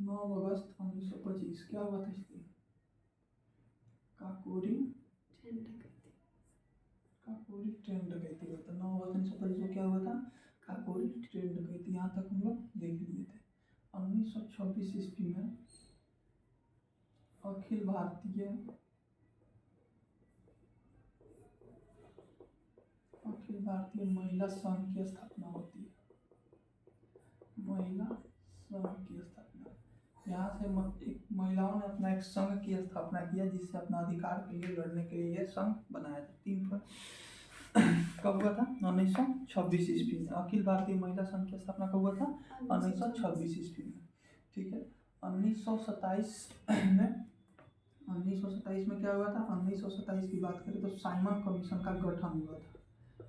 9 अगस्त 1925 क्या हुआ था इसकी? काकोरी ट्रेन डकैती हुआ था। 9 अगस्त 1925 को क्या हुआ था? काकोरी ट्रेन डकैती। यहाँ तक हम लोग देख लिए थे। 1926 ईस्वी में अखिल भारतीय महिला संघ की स्थापना होती है। महिला संघ की स्थापना, यहाँ से महिलाओं ने अपना एक संघ की स्थापना किया जिससे अपना अधिकार के लिए लड़ने के लिए यह संघ बनाया था। 3 पर कब हुआ था? 1926 ईस्वी में। अखिल भारतीय महिला संघ की स्थापना कब हुआ था? 1926 ईस्वी में। ठीक है। 1927 में क्या हुआ था? 1927 की बात करें तो साइमन कमीशन का गठन हुआ था।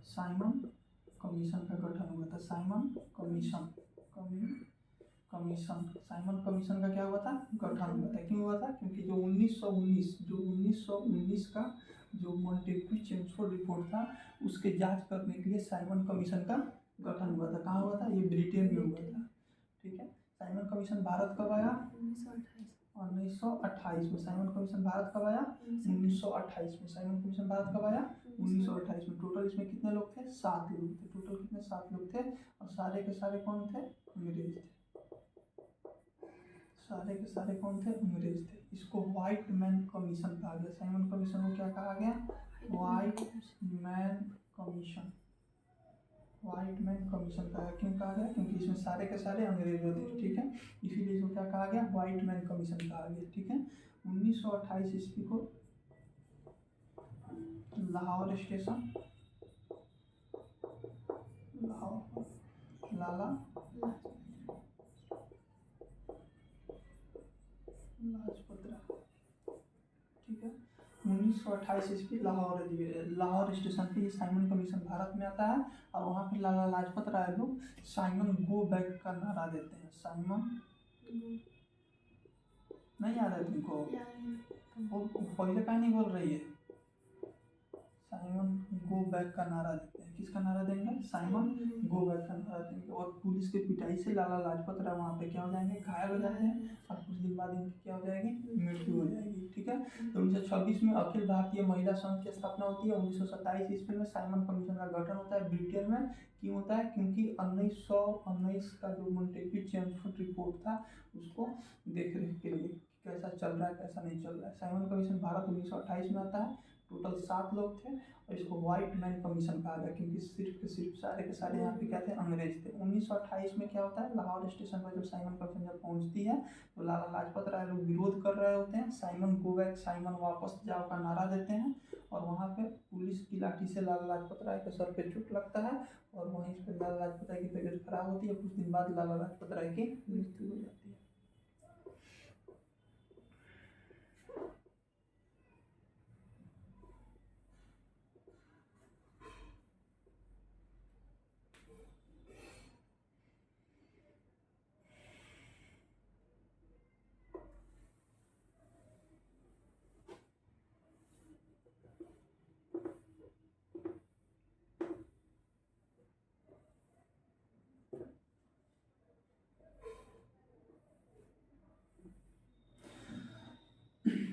साइमन कमीशन का क्या हुआ था? गठन हुआ था। क्यों हुआ था? क्योंकि जो 1919 का जो मॉन्टेग्यू चेम्सफोर्ड रिपोर्ट था उसके जांच करने के लिए साइमन कमीशन का गठन हुआ था। कहाँ हुआ था? ये ब्रिटेन में हुआ था। ठीक है। साइमन कमीशन भारत कब आया? 1928 में। साइमन कमीशन भारत कब आया? 1928 में। साइमन कमीशन भारत कब आया? 1928 में। टोटल इसमें कितने लोग थे? 7 लोग थे। टोटल कितने? 7 लोग थे। और सारे के सारे कौन थे? अंग्रेज थे। सारे के सारे कौन थे? अंग्रेज थे। इसको व्हाइट मैन कमीशन कहा गया। साइमन कमीशन को क्या कहा गया? White man commission. White man commission कहा गया। क्यों कहा गया? क्योंकि इसमें सारे के सारे अंग्रेज थे। ठीक है। इसीलिए इसको क्या कहा गया? व्हाइट मैन कमीशन कहा गया। ठीक है। 1928 ईस्वी को लाहौर स्टेशन, लाला लाजपत राय। ठीक है। 1928 ईस्वी लाहौर स्टेशन पे साइमन कमीशन भारत में आता है और वहाँ पे लाला लाजपत राय लोग साइमन गो बैक का नारा देते हैं। साइमन नहीं याद है तुमको? वो पहले का नहीं बोल रही है। साइमन गो बैक का नारा देते हैं। किसका नारा देंगे? साइमन गो बैक का नारा देंगे। और पुलिस के पिटाई से लाला लाजपत राय वहाँ पे क्या हो जाएंगे? घायल हो जाते हैं और कुछ दिन बाद इनकी क्या हो जाएगी? मृत्यु हो जाएगी। ठीक है। तो 1926 में अखिल भारतीय महिला संघ की स्थापना होती है। 1927 ईस्वी में साइमन कमीशन का गठन होता है ब्रिटेन में। क्यों होता है? क्योंकि 1919 का जो मॉन्टेग्यू चेम्सफोर्ड रिपोर्ट था उसको देख रेख के लिए कैसा चल रहा है कैसा नहीं चल रहा है। साइमन कमीशन भारत 1928 में आता है। टोटल 7 लोग थे और इसको व्हाइट मैन कमीशन कहा गया क्योंकि सिर्फ के सिर्फ सारे के सारे यहाँ पे क्या थे? अंग्रेज थे। 1928 में क्या होता है? लाहौर स्टेशन पर जब साइमन कमीशन जब पहुँचती है तो लाला लाजपत राय लोग विरोध कर रहे होते हैं। साइमन गो बैक, साइमन वापस जाओ का नारा देते हैं और वहाँ पे पुलिस की लाठी से लाला लाजपत राय के सर पे चोट लगता है और वहीं पर लाला लाजपत राय की तबीयत खराब होती है। कुछ दिन बाद लाला लाजपत राय की मृत्यु हो जाती है।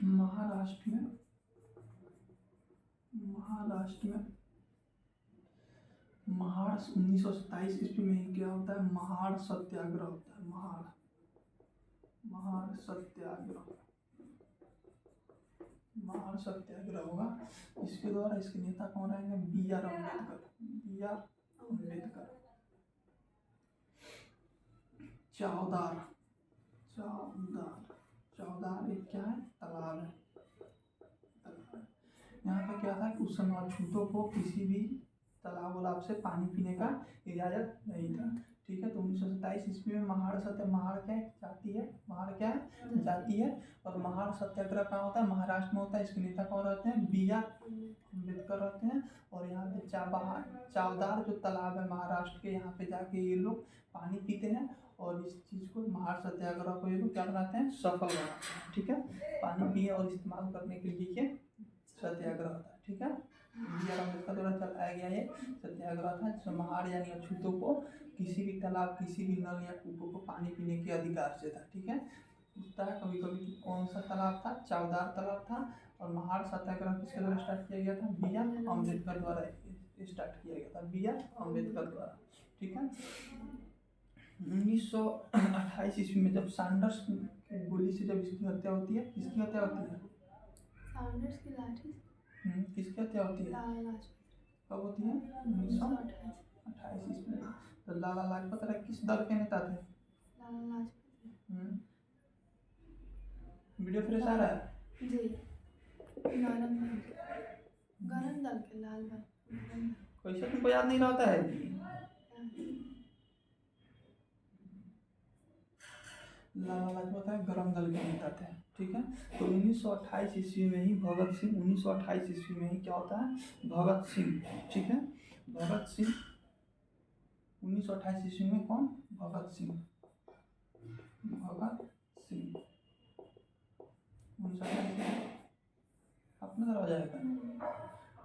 महाराष्ट्र में महाड़ 1927 ईस्वी में क्या होता है? महाड़ सत्याग्रह होता है। महाड़ सत्याग्रह होगा। इसके द्वारा इसके नेता कौन रहेंगे? B R Ambedkar. चौदार एक क्या है? तालाब है। यहाँ पे क्या था कि उस समय अछूतों को किसी भी तालाब वालाब से पानी पीने का इजाजत नहीं था। ठीक है। तो 1927 ईस्वी में महाड़ क्या जाती है? महाड़ क्या है? जाती है। और महाड़ सत्याग्रह कहाँ होता है? महाराष्ट्र में होता है। इसके नेता कौन रहते हैं? बी आर अम्बेडकर रहते हैं। और यहाँ पे चावदार जो तालाब है महाराष्ट्र के, यहाँ पे जाके ये लोग पानी पीते हैं और इस चीज़ को महाड़ सत्याग्रह को ये लोग क्या बनाते हैं? सफल बनाते हैं। ठीक है। पानी पिए और इस्तेमाल करने के लिए ये सत्याग्रह होता है। ठीक है। बी आर अम्बेडकर द्वारा चलाया गया ये सत्याग्रह था जिसमें महाड़ यानी अछूतों को किसी भी तालाब, किसी भी नल या कूपों को पानी पीने के अधिकार से था। ठीक है। पूछता है कभी कभी कि कौन सा तालाब था, चावदार तालाब था। और महार सत्याग्रह किसके द्वारा स्टार्ट किया गया था? बी आर अम्बेडकर द्वारा स्टार्ट किया गया था, बी आर अम्बेडकर द्वारा। ठीक है। 1928 ईस्वी में जब सैंडर्स की गोली से जब इसकी हत्या होती है, किसकी हत्या होती है? सैंडर्स की लाठी किसकी हत्या होती है? लाला लाजपत कब होती है? 1928 ईस्वी में। तो लाला लाजपत राय किस दल के नेता थे? लाला लाजपत वीडियो फ्रेश आ रहा है जी। गरम दल के लाल भाई कैसे तुमको याद नहीं रहता है? लाला लाजपत राय गरम दल के नेता थे। ठीक है। तो 1928 ईस्वी में ही भगत सिंह, 1928 ईस्वी में ही क्या होता है? भगत सिंह। ठीक है। भगत सिंह 1928 ईस्वी में कौन? भगत सिंह। भगत सिंह 1928 अपना दरवाजा जाएगा।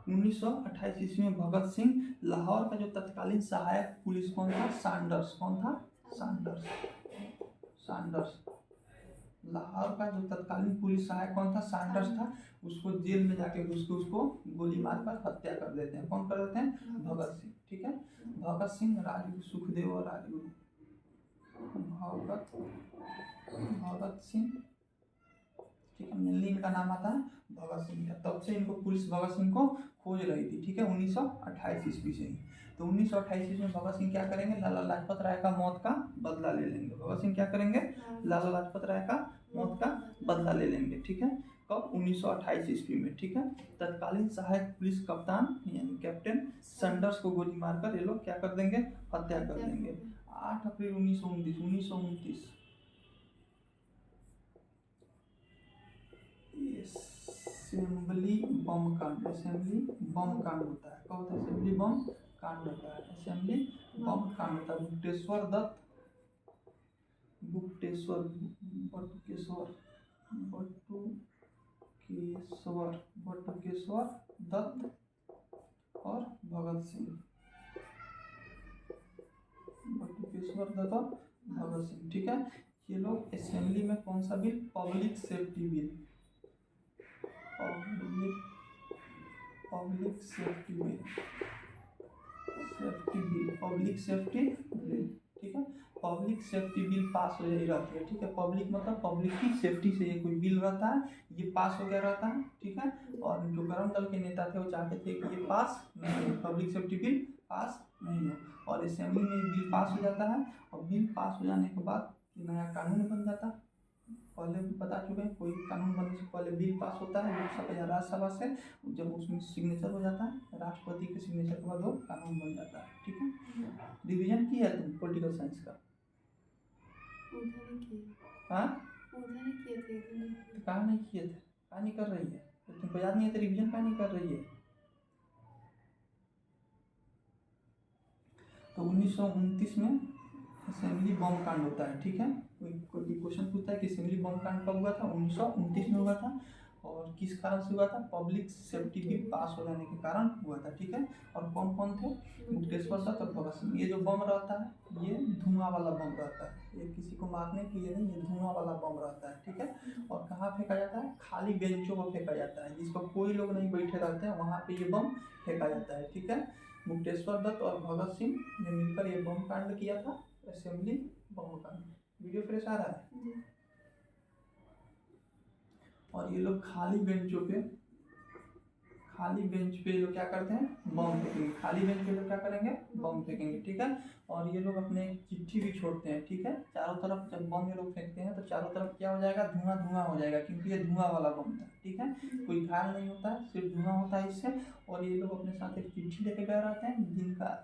1928 ईस्वी में भगत सिंह, लाहौर का जो तत्कालीन सहायक पुलिस कौन था? सैंडर्स। कौन था? सैंडर्स। सैंडर्स। लाहौर का जो तत्कालीन पुलिस सहायक कौन था? सैंडर्स था। उसको जेल में जाके उसको गोली मारकर हत्या कर देते हैं। कौन कर देते हैं? भगत सिंह। ठीक है। भगत सिंह, राजगुरु सुखदेव और राजगुरु भगत सिंह। ठीक है। मेनली इनका नाम आता है भगत सिंह का। तब से इनको पुलिस भगत सिंह को खोज रही थी। ठीक है। 1928 ईस्वी से ही। तो 1928 ईस्वी में भगत सिंह क्या करेंगे? लाला लाजपत राय का मौत का बदला ले लेंगे। भगत सिंह क्या करेंगे? लाला लाजपत राय का मौत का बदला ले लेंगे। ठीक है। कब? 1928 ईस्वी में। ठीक है। तत्कालीन सहायक पुलिस कप्तान यानी कैप्टन सैंडर्स को गोली मारकर ये लोग क्या कर देंगे? हत्या कर देंगे। 8 अप्रैल 1929 असेंबली बम कांड। असेंबली बम कांड होता है। कब होता है? असेंबली बम कांड होता है। असेंबली बम कांड होता है। गुप्तेश्वर दत्त, बटुकेश्वर दत्त और भगत सिंह। बटुकेश्वर दत्त और भगत सिंह। ठीक है। ये लोग असेंबली में कौन सा bill? Public safety bill. Public safety bill. Public safety bill. ठीक है। पब्लिक सेफ्टी बिल पास हो जाती रहती है। ठीक है। पब्लिक मतलब पब्लिक की सेफ्टी से ये कोई बिल रहता है, ये पास हो गया रहता है। ठीक है। और जो गरम दल के नेता थे वो चाहते थे कि ये पास नहीं हो, पब्लिक सेफ्टी बिल पास नहीं हो। और असेंबली में बिल पास हो जाता है। और बिल पास हो जाने के बाद नया कानून बन जाता है। पहले भी बता चुके हैं, कोई भी कानून बनने से पहले बिल पास होता है लोकसभा या राज्यसभा से। जब उसमें सिग्नेचर हो जाता है, राष्ट्रपति के सिग्नेचर के बाद वो कानून बन जाता है। ठीक है। रिवीजन किया है तुम पॉलिटिकल साइंस का? हाँ, कहाँ नहीं किए थे? कहाँ नहीं कर रही है? तो तुमको याद नहीं है तो रिवीजन कहाँ नहीं कर रही है? तो 1929 में असेंबली बम कांड होता है। ठीक है। कोई क्वेश्चन पूछता है कि असेंबली बम कांड कब हुआ था? 1929 में हुआ था। और किस कारण से हुआ था? पब्लिक सेफ्टी बिल पास हो जाने के कारण हुआ था। ठीक है। और कौन कौन थे? गुप्तेश्वर दत्त और भगत सिंह। ये जो बम रहता है ये धुआं वाला बम रहता है। ये किसी को मारने के लिए नहीं, ये धुआं वाला बम रहता है। ठीक है। और कहाँ फेंका जाता है? खाली बेंचों पर फेंका जाता है, जिस पर कोई लोग नहीं बैठे रहते हैं वहाँ पे ये बम फेंका जाता है। ठीक है। गुप्तेश्वर दत्त और भगत सिंह ने मिलकर ये बम कांड किया था, असेंबली बम कांड। वीडियो फ्रेश आ रहा है? और ये लोग खाली बेंच पे लोग क्या करते हैं? बम फेंकेंगे। खाली बेंच पे लोग क्या करेंगे? बम फेंकेंगे। ठीक है। और ये लोग अपने चिट्ठी भी छोड़ते हैं। ठीक है। चारों तरफ जब बम ये लोग फेंकते हैं तो चारों तरफ क्या हो जाएगा? धुआं धुआं हो जाएगा, क्योंकि ये धुआं वाला बम था। ठीक है। कोई घायल नहीं होता है, सिर्फ धुआं होता है इससे। और ये लोग अपने साथ एक चिट्ठी लेके गए रहते हैं,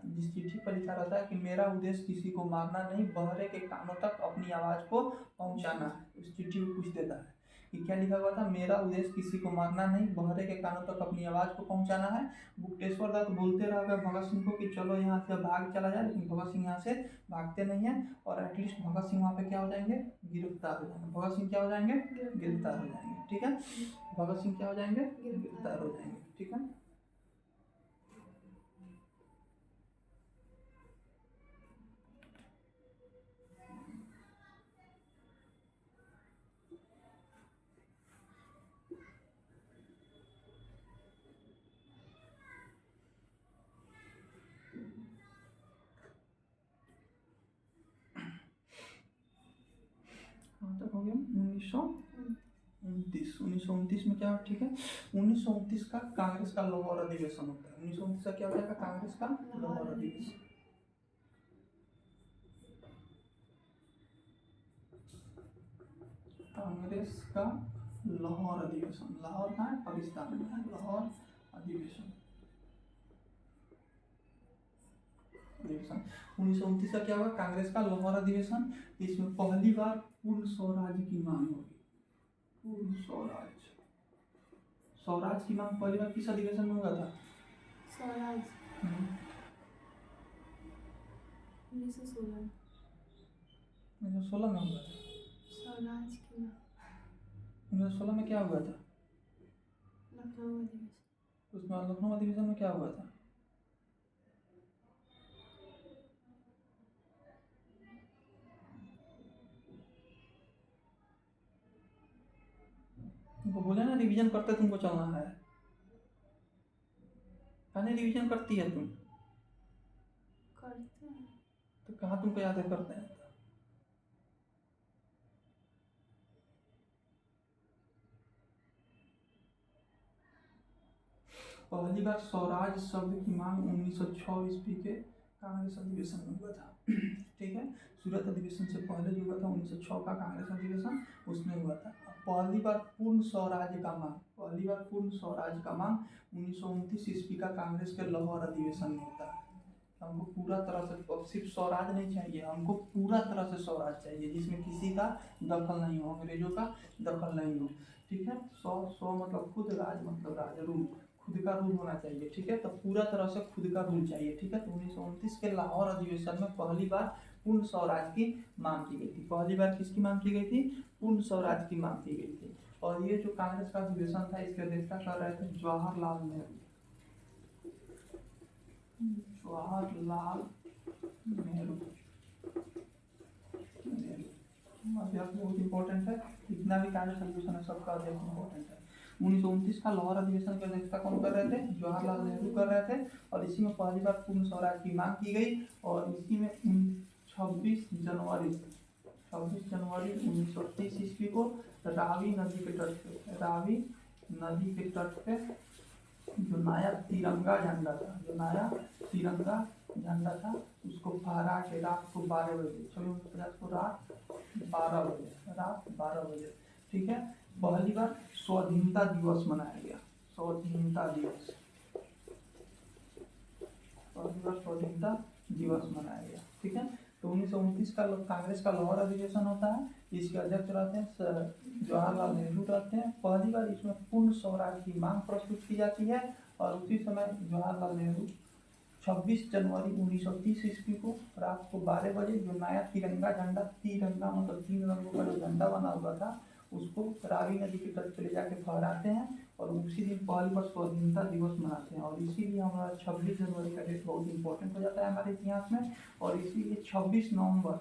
जिस चिट्ठी पर लिखा रहता है कि मेरा उद्देश्य किसी को मारना नहीं, बहरे के कानों तक अपनी आवाज़ को पहुँचाना है। उस चिट्ठी में कुछ देता है कि क्या लिखा हुआ था? मेरा उद्देश्य किसी को मारना नहीं, बहरे के कानों तक अपनी आवाज़ को पहुंचाना है। गुप्तेश्वर दत्त बोलते रह गए भगत सिंह को कि चलो यहाँ से भाग चला जाए, लेकिन भगत सिंह यहाँ से भागते नहीं है। और एटलीस्ट भगत सिंह वहाँ पे क्या हो जाएंगे? गिरफ्तार हो जाएंगे। भगत सिंह क्या हो जाएंगे? गिरफ्तार हो जाएंगे। ठीक है। भगत सिंह क्या हो जाएंगे? गिरफ्तार हो जाएंगे। ठीक है। उन्नीस में क्या है, ठीक है। 1929 का कांग्रेस का लाहौर अधिवेशन होता है। 1929 का क्या हो जाएगा, कांग्रेस का लाहौर अधिवेशन। कांग्रेस का लाहौर अधिवेशन, लाहौर कहाँ है, पाकिस्तान में है, लाहौर अधिवेशन। 1929 का क्या हुआ, कांग्रेस का लाहौर अधिवेशन। इसमें पहली बार पूर्ण स्वराज की मांग होगी। पूर्ण स्वराज, स्वराज की मांग पहली बार किस अधिवेशन में हुआ था? स्वराज 1916 1916 में हुआ था। स्वराज की मांग 1916 में क्या हुआ था? लखनऊ अधिवेशन। उसमें लखनऊ अधिवेशन में क्या हुआ था? तुमको बोले ना रिवीजन करते तुमको चलना है, कहने रिवीजन करती है तुम, करते हैं तो कहाँ तुमको याद है करते हैं? पहली बार स्वराज शब्द की मांग 1906 ईस्वी के कांग्रेस अधिवेशन में हुआ था। ठीक है, सूरत अधिवेशन से पहले जो हुआ था 1906 का कांग्रेस अधिवेशन, उसमें हुआ था। पहली बार पूर्ण स्वराज का मांग, पहली बार पूर्ण स्वराज का मांग 1929 ईस्वी का कांग्रेस के लाहौर अधिवेशन में होता है। हमको पूरा तरह से, अब सिर्फ स्वराज नहीं चाहिए, हमको पूरा तरह से स्वराज चाहिए जिसमें किसी का दखल नहीं हो, अंग्रेजों का दखल नहीं हो। ठीक है, स्व मतलब खुद, राज मतलब राज, रूल, खुद का रूल होना चाहिए। ठीक है, तो पूरा तरह से खुद का रूल चाहिए। ठीक है, तो 1929 के लाहौर अधिवेशन में पहली बार पूर्ण स्वराज की मांग की गई थी। पहली बार किसकी मांग की गई थी? पूर्ण स्वराज की मांग की गई थी। और ये जो कांग्रेस का अधिवेशन था, इसकी अध्यक्षता कर रहे थे जवाहरलाल नेहरू। जवाहरलाल नेहरू, अध्यक्ष बहुत इंपॉर्टेंट है, जितना भी कांग्रेस अधिवेशन है सबका अध्यक्ष इंपॉर्टेंट है। 1929 का लाहौर अधिवेशन की अध्यक्षता कौन कर रहे थे? जवाहरलाल नेहरू कर रहे थे। और इसी में पहली बार पूर्ण स्वराज की मांग की गई। और इसी में 26 जनवरी 1930 ईस्वी को रावी नदी के तट पे, रावी नदी के तट पे जो नया तिरंगा झंडा था, जो नया तिरंगा झंडा था, उसको फहरा के रात को 12 बजे, 26 को रात 12 बजे, रात 12 बजे, ठीक है, पहली बार स्वाधीनता दिवस मनाया गया। स्वाधीनता दिवस, पहली बार स्वाधीनता दिवस मनाया गया। ठीक है, तो 1929 का कांग्रेस का लाहौर अधिवेशन होता है। इसके अध्यक्ष रहते हैं जवाहरलाल नेहरू रहते हैं। पहली बार इसमें पूर्ण स्वराज की मांग प्रस्तुत की जाती है। और उसी समय जवाहरलाल नेहरू 26 जनवरी 1930 ईस्वी को रात को 12 बजे जो नया तिरंगा झंडा, तिरंगा मतलब 3 रंगों का जो झंडा बना हुआ था, उसको रावी नदी के तट पर ले जाके फहराते हैं। और उसी दिन पहली बार स्वाधीनता दिवस मनाते हैं। और इसीलिए हमारा 26 जनवरी का डेट बहुत इंपॉर्टेंट हो जाता है हमारे इतिहास में। और इसीलिए 26 नवंबर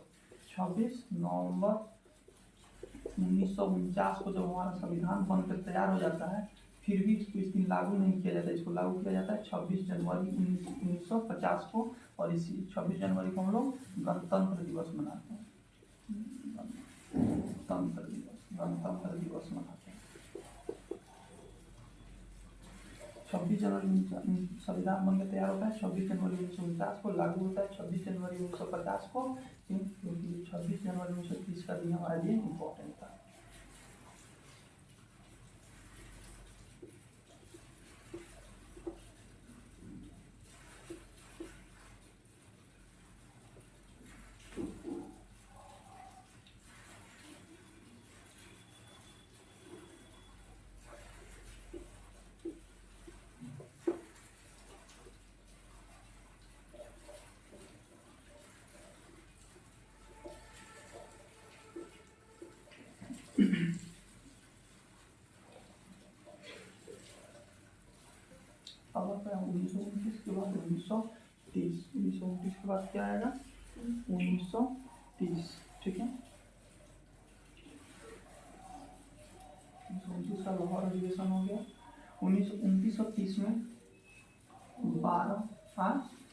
1949 को जब हमारा संविधान बनकर तैयार हो जाता है, फिर भी इसको इस दिन लागू नहीं किया जाता, इसको लागू किया जाता है 26 जनवरी 1950 को। और इसी 26 जनवरी को हम लोग गणतंत्र दिवस मनाते हैं। गणतंत्र दिवस मनाते हैं। 26 जनवरी संविधान बनकर तैयार होता है, 26 जनवरी 1949 को लागू होता है, 26 जनवरी 1950 को, क्योंकि 26 जनवरी 1930 का दिन हमारे लिए इम्पोर्टेंट था। अब आता है 1929 के बाद 1930, 1929 के बाद क्या आएगा? 1930। ठीक है, 1929 का लाहौर अधिवेशन हो गया। 1929 और 30 में 12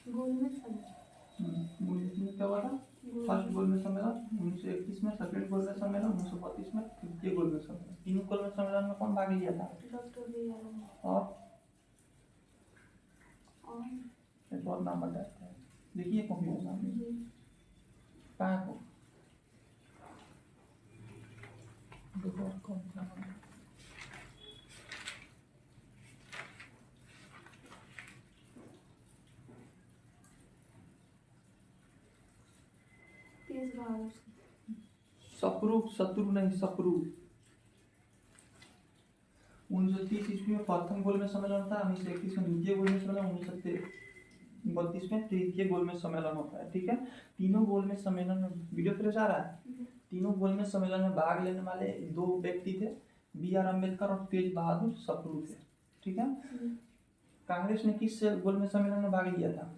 गोल में क्या हुआ था? फर्स्ट गोलमेज सम्मेलन 1931 में, सेकंड गोलमेज सम्मेलन 1932 में, तृतीय गोलमेज सम्मेलन। तीनों गोलमेज सम्मेलन में कौन भाग लिया था? Doctor B R Ambedkar. और और एक और नाम बताते हैं, देखिए कॉपी में सामने जी कहाँ को देखो और कौन सा नाम है? तेज बहादुर सप्रू, शत्रु नहीं सप्रू। 1930 ईस्वी में प्रथम गोलमेज सम्मेलन था, 1931 में द्वितीय गोलमेज सम्मेलन, 1932 में तृतीय गोलमेज सम्मेलन होता है। ठीक है, तीनों गोलमेज सम्मेलन में वीडियो फ्रेश आ रहा है। तीनों गोलमेज सम्मेलन में भाग लेने वाले दो व्यक्ति थे, बी आर अम्बेडकर और तेज बहादुर सप्रू थे। ठीक है, कांग्रेस ने किस गोलमेज सम्मेलन में भाग लिया था?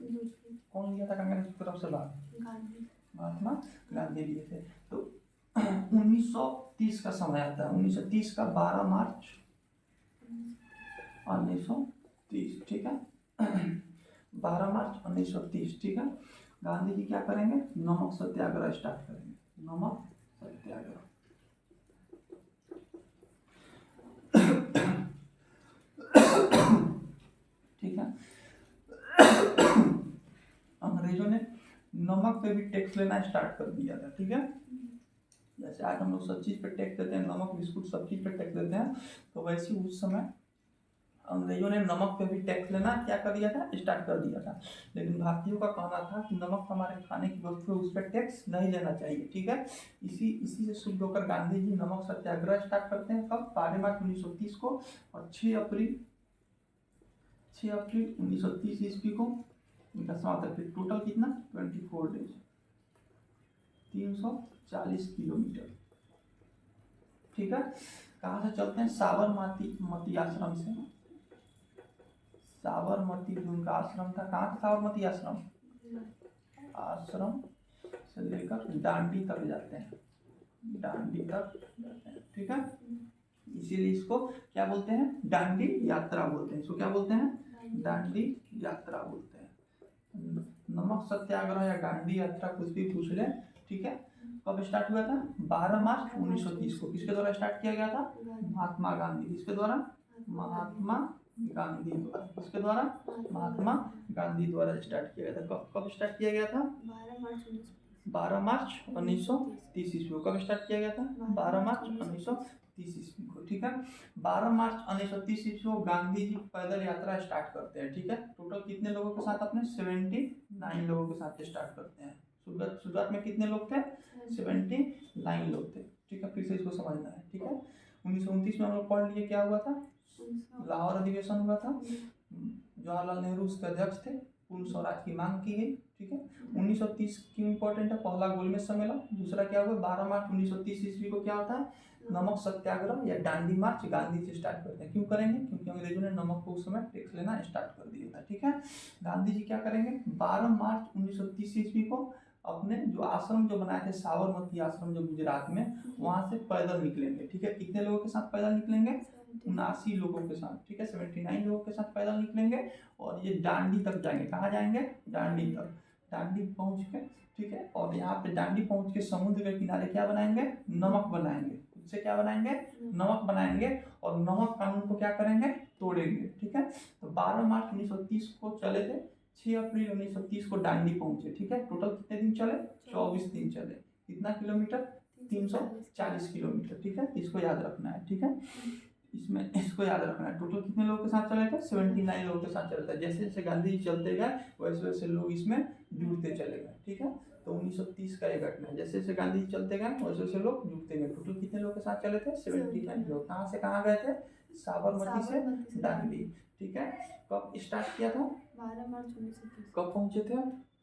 कौन लिया था कांग्रेस की तरफ से भाग? गांधी। महात्मा गांधी लिए थे। तो 1930 का समय आता है, 1930 का 12 मार्च 1930। ठीक है, 12 मार्च 1930। ठीक है, गांधी जी क्या करेंगे? नमक सत्याग्रह स्टार्ट करेंगे, नमक सत्याग्रह। ठीक है, अंग्रेजों ने नमक पे भी टैक्स लेना स्टार्ट कर दिया था। ठीक है, जैसे आज हम लोग सब चीज़ पे टैक्स देते हैं, नमक बिस्कुट सब चीज़ पे टैक्स देते हैं, तो वैसे उस समय अंग्रेजों ने नमक पे भी टैक्स लेना क्या कर दिया था? स्टार्ट कर दिया था। लेकिन भारतीयों का कहना था कि नमक हमारे खाने की वस्तु है, उस पर टैक्स नहीं लेना चाहिए। ठीक है, इसी से शुरू होकर गांधी जी नमक सत्याग्रह स्टार्ट करते हैं। कब? 12 मार्च 1930 को, और 6 अप्रैल 1930 ईस्वी को इनका समाप्त है। टोटल कितना? 24 डेज, 340 किलोमीटर। ठीक है, कहाँ से चलते हैं? साबरमती आश्रम से। साबरमती जो उनका आश्रम था, कहाँ था साबरमती आश्रम? आश्रम से लेकर डांडी तक जाते हैं, डांडी तक जाते हैं। ठीक है, इसीलिए इसको क्या बोलते हैं? डांडी यात्रा बोलते हैं। इसको क्या बोलते हैं? डांडी यात्रा बोलते हैं। नमक सत्याग्रह या डांडी यात्रा कुछ भी पूछ ले। ठीक है, कब स्टार्ट हुआ था? 12 मार्च 1930 को। किसके द्वारा स्टार्ट किया गया था? महात्मा गांधी। किसके द्वारा? महात्मा गांधी द्वारा। किसके द्वारा? महात्मा गांधी द्वारा स्टार्ट किया गया था। कब स्टार्ट किया गया था? 12 मार्च 1930 ईस्वी को। कब स्टार्ट किया गया था? 12 मार्च 1930 ईस्वी को। ठीक है, 12 मार्च 1930 ईस्वी को गांधी जी पैदल यात्रा स्टार्ट करते हैं। ठीक है, टोटल कितने लोगों के साथ? अपने 79 लोगों के साथ स्टार्ट करते हैं। शुरुआत में कितने लोग थे? 79 लोग थे। ठीक है, फिर से इसको समझना है। ठीक है, 1929 में हम लोग पढ़ लिए क्या हुआ था? लाहौर अधिवेशन हुआ था, जवाहरलाल नेहरू उसके अध्यक्ष थे, पूर्ण स्वराज की मांग की गई। ठीक है, 1930 क्यों इंपॉर्टेंट है? पहला गोलमेज सम्मेलन। दूसरा क्या हुआ? 12 मार्च 1930 ईस्वी को क्या होता है? नमक सत्याग्रह या डांडी मार्च गांधी जी स्टार्ट करते हैं। क्यों करेंगे? क्योंकि अंग्रेजों ने नमक को उस समय टैक्स लेना स्टार्ट कर दिया था। ठीक है, गांधी जी क्या करेंगे? 12 मार्च 1930 ईस्वी को अपने जो आश्रम जो बनाए थे, साबरमती आश्रम जो गुजरात में, वहां से पैदल निकलेंगे। ठीक है, कितने लोगों के साथ पैदल निकलेंगे? 79 लोगों के साथ। ठीक है, 79 लोगों के साथ पैदल निकलेंगे और ये डांडी तक जाएंगे। कहाँ जाएंगे? डांडी तक। डांडी पहुंच के, ठीक है, और यहाँ पे डांडी पहुंच के समुद्र के किनारे क्या बनाएंगे? नमक बनाएंगे। उससे क्या बनाएंगे? नमक बनाएंगे, और नमक कानून को क्या करेंगे? तोड़ेंगे। ठीक है, तो 12 मार्च 1930 को चले थे, 6 अप्रैल 1930 को डांडी पहुंचे। ठीक है, टोटल कितने दिन चले? 24 दिन चले। कितना किलोमीटर? 340 किलोमीटर। ठीक है, इसको याद रखना है। ठीक है, इसमें इसको याद रखना है। टोटल कितने लोगों के साथ चले थे? 79 लोगों के साथ चलता है। जैसे जैसे गांधी जी चलते गए वैसे वैसे लोग इसमें जुड़ते चले गए। ठीक है, तो 1930 का ये घटना है। जैसे जैसे गांधी जी चलते गए वैसे वैसे लोग जुड़ते गए। टोटल कितने लोग के साथ चले थे? 79 लोग। कहाँ से कहाँ गए थे? साबरमती से डांडी। ठीक है, कब स्टार्ट किया था? 12 मार्च 1930। कब पहुंचे थे?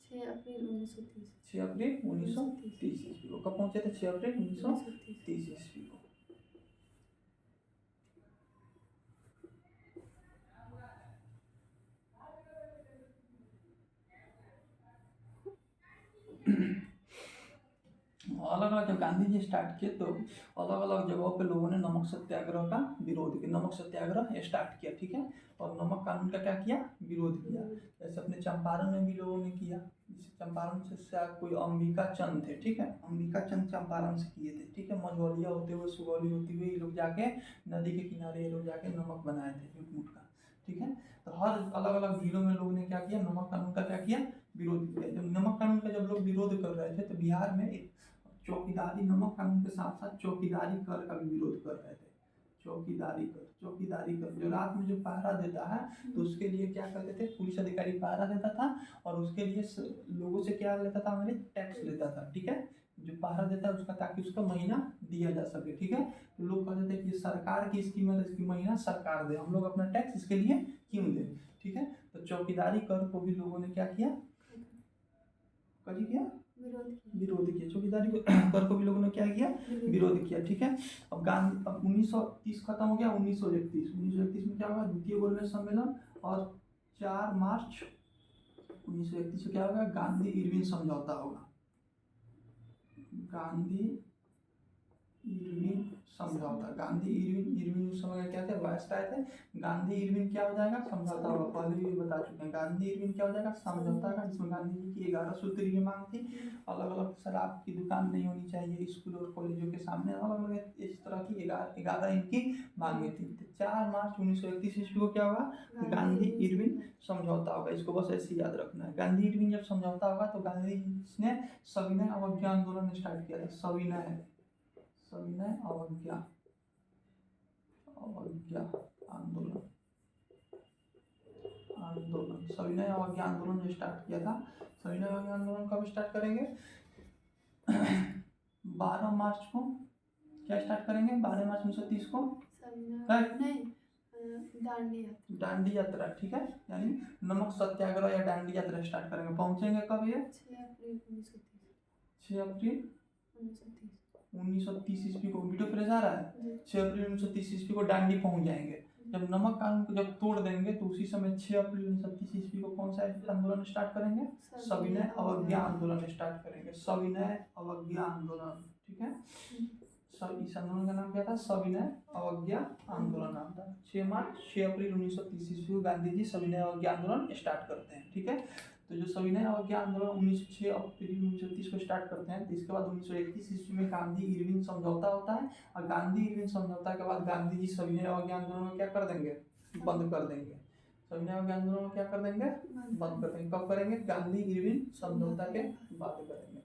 6 अप्रैल 1930। 6 अप्रैल 1930 ईस्वी को। कब पहुंचे थे? 6 अप्रैल 1930 ईस्वी को। अलग अलग जब गांधी जी स्टार्ट किए तो अलग अलग जगहों पे लोगों ने नमक सत्याग्रह का विरोध किया, नमक सत्याग्रह स्टार्ट किया। ठीक है, और नमक कानून का क्या किया? विरोध किया। जैसे अपने चंपारण में भी लोगों ने किया, चंपारण से शायद कोई अंबिका चंद थे, ठीक है, अंबिका चंद चंपारण से किए थे, ठीक है। मझौलिया होते हुए सुगौली होते हुए ये लोग जाके नदी के किनारे ये लोग जाके नमक बनाए थे जूट मूट का, ठीक है। तो हर अलग अलग जिलों में लोगों ने क्या किया, नमक कानून का क्या किया, विरोध किया। जब नमक कानून का जब लोग विरोध कर रहे थे तो बिहार में एक चौकीदारी, नमक कानून के साथ साथ चौकीदारी कर का भी विरोध कर रहे थे। चौकीदारी कर जो रात में जो पहरा देता है तो उसके लिए क्या करते थे, पुलिस अधिकारी पहरा देता था और उसके लिए लोगों से क्या लेता था, हमारे टैक्स लेता था, ठीक है। जो पहरा देता है उसका, ताकि उसका महीना दिया जा सके, ठीक है। तो लोग कहते थे कि सरकार की स्कीम है तो इसकी महीना सरकार दे, हम लोग अपना टैक्स इसके लिए क्यों दें, ठीक है। तो चौकीदारी कर को भी लोगों ने क्या किया, किया विरोध किया। चौकीदारी कर को भी लोगों ने क्या किया, विरोध किया, ठीक है। अब 1930 खत्म हो गया, 1931 में क्या हुआ, द्वितीय गोलमेज सम्मेलन, और 4 मार्च 1931 में क्या होगा, गांधी इरविन समझौता होगा। गांधी इरविन समझौता, गांधी इरविन उस समय क्या थे, वायसराय थे। गांधी इरविन क्या हो जाएगा, समझौता होगा, पहले भी बता चुके हैं। गांधी इरविन क्या हो जाएगा, समझौता का, जिसमें गांधी जी की 11 सूत्रीय मांग थी। अलग अलग शराब की दुकान नहीं होनी चाहिए स्कूल और कॉलेजों के सामने, अलग अलग इस तरह की 11 इनकी मांगे थी। 4 मार्च 1931 ईस्वी को क्या होगा, गांधी इरविन समझौता होगा। इसको बस ऐसे याद रखना है। गांधी इरविन जब समझौता होगा तो गांधी जी ने सविनय अवज्ञा आंदोलन स्टार्ट किया था। सविनय अवज्ञा आंदोलन सविनय अवज्ञा आंदोलन जो स्टार्ट किया था। सविनय अवज्ञा आंदोलन कब स्टार्ट करेंगे, 12 मार्च को क्या स्टार्ट करेंगे, 12 मार्च 1930 को दांडी यात्रा, ठीक है, यानी नमक सत्याग्रह या दांडी यात्रा स्टार्ट करेंगे। पहुंचेंगे कब, ये 6 अप्रैल 1930 ईस्वी को। वीडियो फ्रेश आ रहा है, 6 अप्रैल 1930 ईस्वी को दांडी पहुंच जाएंगे। जब नमक कानून को जब तोड़ देंगे तो उसी समय 6 अप्रैल 1930 ईस्वी को कौन सा आंदोलन स्टार्ट करेंगे, सविनय अवज्ञा आंदोलन स्टार्ट करेंगे। सविनय अवज्ञा आंदोलन, ठीक है। इस आंदोलन का नाम क्या था, सविनय अवज्ञा आंदोलन नाम था। 6 अप्रैल 1930 ईस्वी को गांधी जी सविनय अवज्ञा आंदोलन स्टार्ट करते हैं, ठीक है। तो जो सविनय अवज्ञा आंदोलन 6 अप्रैल 1930 को स्टार्ट करते हैं, तो इसके बाद 1931 ईस्वी में गांधी इरविन समझौता होता है। और गांधी इरविन समझौता के बाद गांधी जी सविनय अवज्ञा आंदोलन में क्या कर देंगे, बंद कर देंगे। सविनय अवज्ञा आंदोलन में क्या कर देंगे, बंद कर देंगे। कब करेंगे, गांधी इरविन समझौता के बाद करेंगे।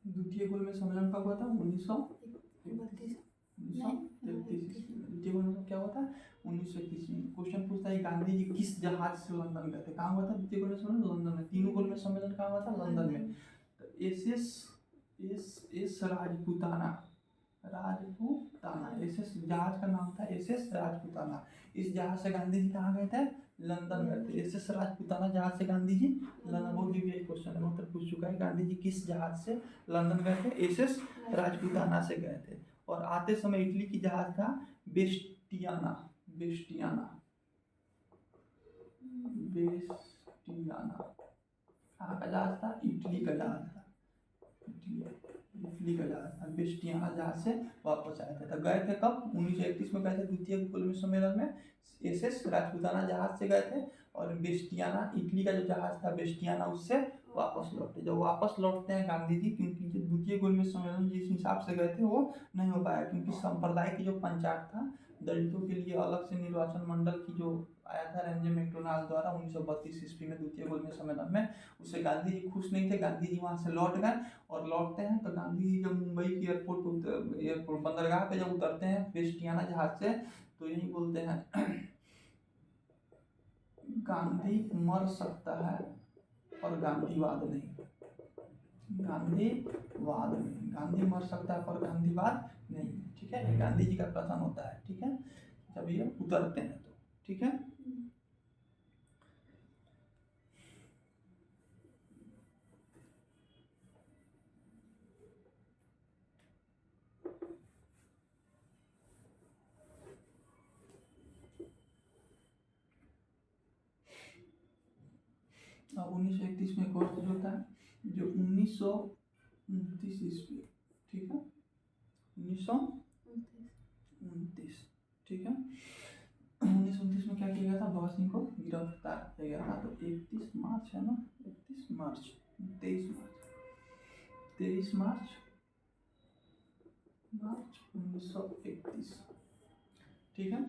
द्वितीय गोलमेज सम्मेलन कब हुआ था, 1931। द्वितीय गोलमेज क्या हुआ था, 1931 में। क्वेश्चन पूछता है गांधी जी किस जहाज से लंदन गए थे। कहाँ हुआ था द्वितीय गोलमेज सम्मेलन, लंदन में। तीनों गोलमेज सम्मेलन कहाँ हुआ था, लंदन में। तो एस राजपूताना, एस जहाज का नाम था एस राजपूताना। इस जहाज से गांधी जी कहाँ गए थे, लंदन गए थे। एस राजपूताना जहाज से गांधी जी लंदन, बहुत ही क्वेश्चन है, मतलब पूछ चुका है। गांधी जी किस जहाज से लंदन गए थे, एस राजपूताना से गए थे। और आते समय इटली की जहाज था बेस्टियाना। कहाँ का जहाज था, इटली का जहाज था। इटली का जहाज था, बेस्टियाना जहाज से वापस आए थे। तो गए थे कब, 1931 में गए थे द्वितीय गोलमेज सम्मेलन में। एस राजपूताना जहाज से गए थे और बेस्टियाना, इटली का जो जहाज था बेस्टियाना, उससे वापस लौटे। जब वापस लौटते हैं गांधी जी, क्योंकि जो द्वितीय गोलमेज सम्मेलन जिस हिसाब से गए थे वो नहीं हो पाया, क्योंकि संप्रदाय की जो पंचायत था, दलितों के लिए अलग से निर्वाचन मंडल की जो आया था रेंजे मैकडोनाल्ड द्वारा 1932 ईस्वी में द्वितीय गोलमेज सम्मेलन में, उससे गांधी जी खुश नहीं थे। गांधी जी वहाँ से लौट गए और लौटते हैं तो गांधी जी जब मुंबई की एयरपोर्ट बंदरगाह पे जब उतरते हैं बेस्टियाना जहाज से, तो यही बोलते हैं गांधी मर सकता है पर गांधीवाद नहीं। गांधी मर सकता है पर गांधीवाद नहीं, ठीक है। गांधी जी का कथन होता है, ठीक है, जब ये उतरते हैं तो, ठीक है। और 1931 में एक और जो था जो 1929 ईस्वी, ठीक है, 1929, ठीक है। 1929 में क्या किया गया था, भगत सिंह को गिरफ्तार किया गया था। तो 31 मार्च है ना, 31 मार्च 23 मार्च 1931, ठीक है।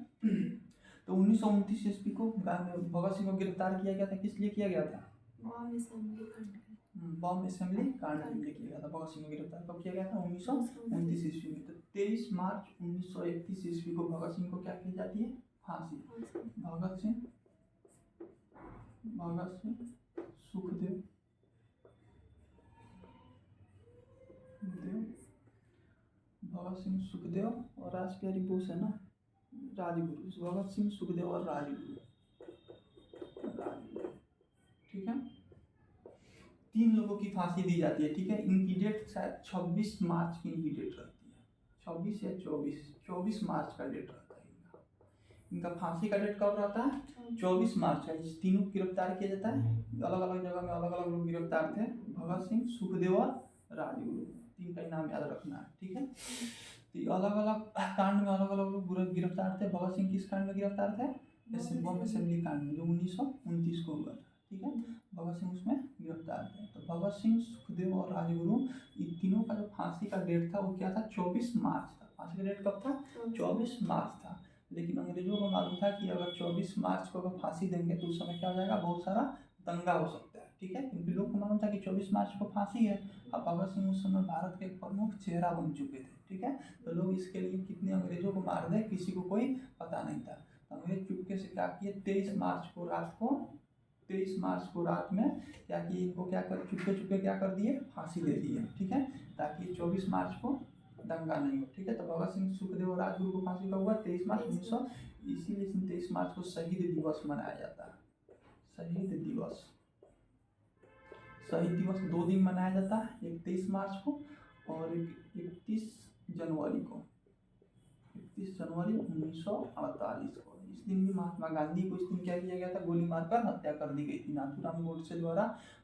तो 1929 ईस्वी को भगत सिंह को गिरफ्तार किया गया था। किस लिए किया गया था? बॉम्ब असेंबली कांड के बॉम्ब असेंबली कांड के लिए किया गया था। भगत सिंह को गिरफ्तार कब किया गया था? 1929 ईस्वी में। तो 23 मार्च 1931 ईस्वी को भगत सिंह को क्या की जाती है? फांसी। भगत सिंह सुखदेव भगत सिंह सुखदेव और राष्ट्रपति बोस है ना, राजगुरु। भगत सिंह सुखदेव और राजगुरु, ठीक है। 3 लोगों की फांसी दी जाती है, ठीक है। इनकी डेट शायद 26 मार्च की इनकी डेट रहती है, 26 या 24 मार्च का डेट रहता है इनका फांसी का डेट कब रहता है? 24 मार्च का। इस तीनों को गिरफ्तार किया जाता है। अलग अलग जगह में अलग अलग लोग गिरफ्तार थे। भगत सिंह, सुखदेव और राजगुरु, 3 का नाम याद रखना है, ठीक है। तो अलग अलग कांड में अलग अलग लोग गिरफ्तार थे। भगत सिंह किस कांड में गिरफ्तार थे? बॉम्ब असेंबली कांड में, जो 1929 को हुआ था, ठीक है। भगत सिंह उसमें गिरफ्तार थे। तो भगत सिंह, सुखदेव और राजगुरु, इन तीनों का जो फांसी का डेट था वो क्या था? 24 मार्च था। फांसी का डेट कब था? 24 मार्च था। लेकिन अंग्रेजों को मालूम था कि अगर 24 मार्च को अगर फांसी देंगे तो उस समय क्या हो जाएगा? बहुत सारा दंगा हो सकता है, ठीक है। क्योंकि लोग को मालूम था कि 24 मार्च को फांसी है। अब भगत सिंह उस समय भारत के प्रमुख चेहरा बन चुके थे, ठीक है। तो लोग इसके लिए कितने अंग्रेजों को मार दे किसी को कोई पता नहीं था। अंग्रेज चुपके से क्या किए? 23 मार्च को रात में क्या किए? इनको क्या कर चुपके क्या कर दिए? फांसी दे दिए, ठीक है, ताकि 24 मार्च को दंगा नहीं हो, ठीक है। तो भगत सिंह, सुखदेव और राजगुरु को फांसी कब हुआ? 23 मार्च 1900। इसीलिए 23 मार्च को शहीद दिवस मनाया जाता है। शहीद दिवस 2 दिन मनाया जाता है, एक 23 मार्च को और 31 जनवरी को, 31 जनवरी 1948 को। इस दिन भी महात्मा गांधी को इस दिन क्या किया गया था? गोली मारकर हत्या कर दी गई थी। नाथूराम गोडसे द्वारा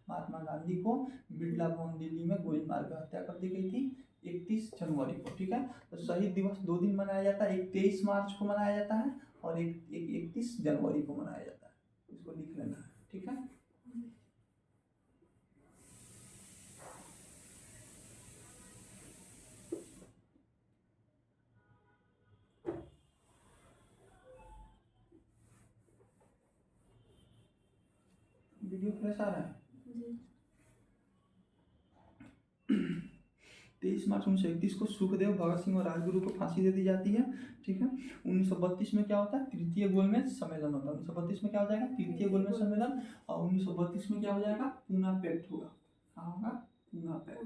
महात्मा गांधी को बिरला भवन दिल्ली में गोली मारकर हत्या कर दी गई थी 31 जनवरी को, ठीक है। तो शहीद दिवस 2 दिन मनाया जाता है, एक 23 मार्च को मनाया जाता है और एक 31 जनवरी को मनाया जाता है। इसको लिख लेना है, ठीक है। वीडियो फ्रेश आ रहा है? 23 मार्च 1931 को सुखदेव, भगत सिंह और राजगुरु को फांसी दे दी जाती है, ठीक है। 1932 में क्या होता है? तृतीय गोलमेज सम्मेलन होता है। 1932 में क्या हो जाएगा? तृतीय गोलमेज सम्मेलन। और 1932 में क्या हो जाएगा? पूना पैक्ट होगा। क्या होगा? पूना पैक्ट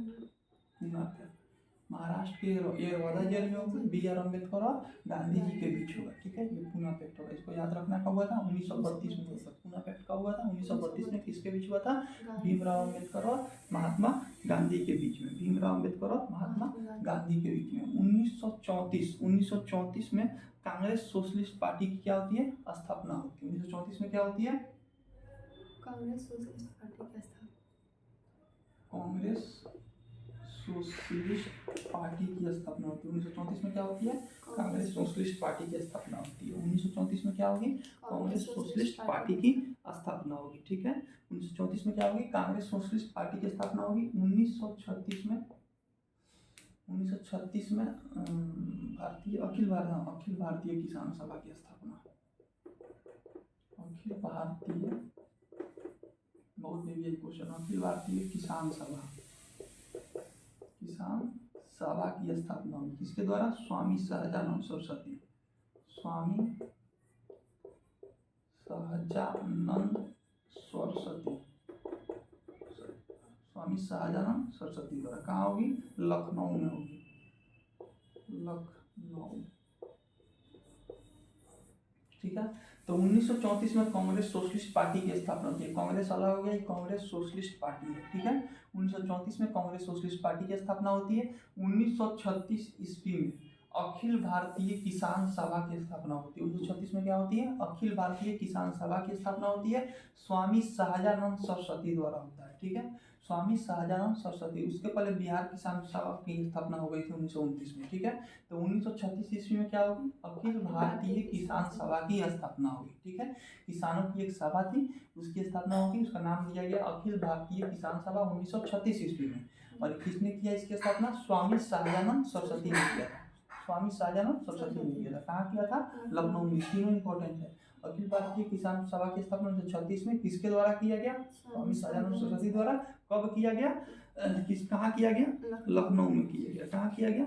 महाराष्ट्र के येरवडा जेल में होगा। BR अम्बेडकर और गांधी जी के बीच होगा, ठीक है। ये पूना पैक्ट होगा, इसको याद रखना। कब हुआ था? 1932 में हुआ था। पूना पैक्ट कब हुआ था? 1932 में। किसके बीच हुआ था? भीमराव अम्बेडकर और महात्मा गांधी के बीच में। भीमराव अम्बेडकर और महात्मा गांधी के बीच में। 1934 में कांग्रेस सोशलिस्ट पार्टी की क्या होती है? स्थापना होती है। 1934 में क्या होती है? कांग्रेस सोशलिस्ट पार्टी की स्थापना। कांग्रेस सोशलिस्ट पार्टी की स्थापना होती है। 1934 में क्या होती है? कांग्रेस सोशलिस्ट पार्टी की स्थापना होती है। 1934 में क्या होगी? कांग्रेस सोशलिस्ट पार्टी की स्थापना होगी, ठीक है। 1934 में क्या होगी? कांग्रेस सोशलिस्ट पार्टी की स्थापना होगी। 1936 में अखिल भारतीय किसान सभा की स्थापना। अखिल भारतीय, बहुत बेबी क्वेश्चन। अखिल भारतीय किसान सभा की स्थापना हुई। किसके द्वारा? स्वामी सहजानंद सरस्वती। स्वामी सहजानंद सरस्वती द्वारा। कहाँ होगी? लखनऊ में होगी। लखनऊ, ठीक है। तो 1934 में कांग्रेस सोशलिस्ट पार्टी की स्थापना होती है। कांग्रेस अलग हो गया, कांग्रेस सोशलिस्ट पार्टी है, ठीक है। 1934 में कांग्रेस सोशलिस्ट पार्टी की स्थापना होती है। 1936 ईस्वी में अखिल भारतीय किसान सभा की स्थापना होती है। 1936 में क्या होती है? अखिल भारतीय किसान सभा की स्थापना होती है, स्वामी सहजानंद सरस्वती द्वारा होता है। ठीक है, स्वामी सहजानंद सरस्वती। उसके पहले बिहार किसान सभा की स्थापना हो गई थी 1929 में। ठीक है, तो 1936 ईस्वी में क्या होगी? अखिल भारतीय किसान सभा की स्थापना होगी। ठीक है, किसानों की एक सभा थी, उसकी स्थापना होगी, उसका नाम दिया गया अखिल भारतीय किसान सभा 1936 ईस्वी में। और किसने किया इसकी स्थापना? स्वामी सहजानंद सरस्वती ने किया था। स्वामी सहजानंद सरस्वती ने किया था। कहाँ किया था? लखनऊ में। तीनों इंपॉर्टेंट है। अखिल भारतीय किसान सभा की स्थापना 1936 में किसके द्वारा किया गया? स्वामी सहजानंद सरस्वती द्वारा। कब किया गया? कहाँ किया गया? लखनऊ में किया गया। कहाँ किया गया?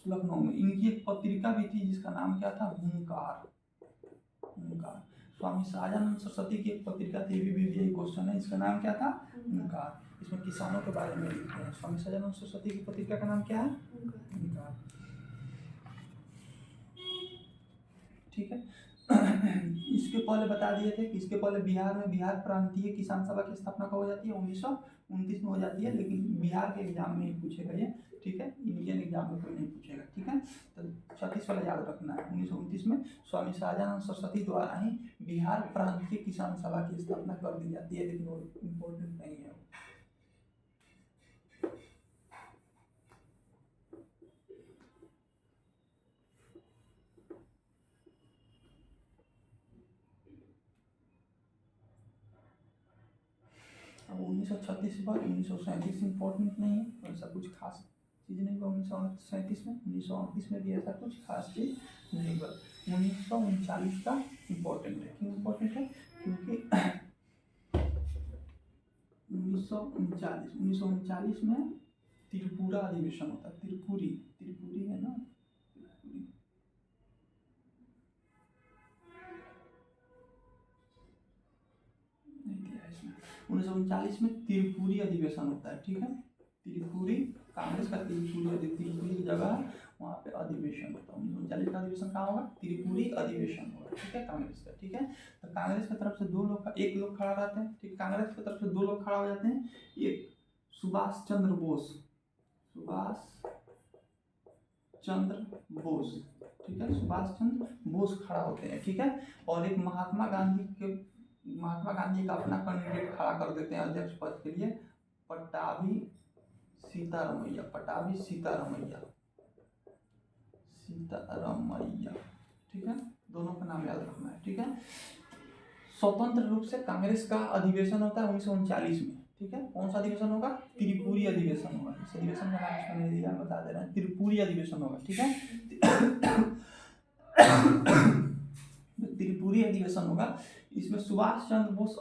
लखनऊ में। इनकी एक पत्रिका भी थी जिसका नाम क्या था? हुंकार। हुंकार। स्वामी सहजानंद सरस्वती की एक पत्रिका थी, यही क्वेश्चन है, इसका नाम क्या था? हुंकार। इसमें किसानों के बारे में लिखते हैं। स्वामी सहजानंद सरस्वती की पत्रिका का नाम क्या है? हुंकार। ठीक है, इसके पहले बता दिए थे कि इसके पहले बिहार में बिहार प्रांतीय किसान सभा की स्थापना कब हो जाती है? 1929 में हो जाती है, लेकिन बिहार के एग्जाम में ही पूछेगा ये। ठीक है, इंडियन एग्जाम में कोई नहीं पूछेगा। ठीक है, तो 36 वाला याद रखना है। 1929 में स्वामी सहजानंद सरस्वती द्वारा ही बिहार प्रांतीय किसान सभा की स्थापना कर दी जाती है, लेकिन वो इम्पोर्टेंट नहीं है। अब 1936 के बाद 1937 इम्पोर्टेंट नहीं है, ऐसा कुछ खास चीज़ नहीं हुआ 1937 में। 1938 में भी ऐसा कुछ खास चीज़ नहीं हुआ। 1939 का इम्पोर्टेंट है। क्यों इम्पोर्टेंट है? क्योंकि 1939 में त्रिपुरा अधिवेशन होता है। त्रिपुरी है ना, त्रिपुरी। नहीं दिया इसमें। 1939 में त्रिपुरी अधिवेशन होता है। ठीक है, त्रिपुरी, कांग्रेस का त्रिपुरी की जगह वहाँ पे अधिवेशन होता है। 1939 का अधिवेशन कहाँ होगा? त्रिपुरी अधिवेशन होगा। ठीक है, कांग्रेस का। ठीक है, तो कांग्रेस की तरफ से एक लोग खड़ा रहते हैं। ठीक, कांग्रेस की तरफ से 2 लोग खड़ा हो जाते हैं। एक सुभाष चंद्र बोस, ठीक है, सुभाष चंद्र बोस खड़ा होते हैं। ठीक है, और एक महात्मा गांधी का अपना कैंडिडेट खड़ा कर देते हैं अध्यक्ष पद के लिए, पट्टाभी सीतारमैया। ठीक है, दोनों का नाम याद रखना है। ठीक है, स्वतंत्र रूप से कांग्रेस का अधिवेशन होता है 1939 में। ठीक है, कौन सा अधिवेशन होगा? त्रिपुरी अधिवेशन होगा। इस अधिवेशन का नाम इसमें नहीं दिया, बता दे रहे हैं, त्रिपुरी अधिवेशन होगा। ठीक है, त्रिपुरी अधिवेशन होगा। इसमें सुभाष चंद्र बोस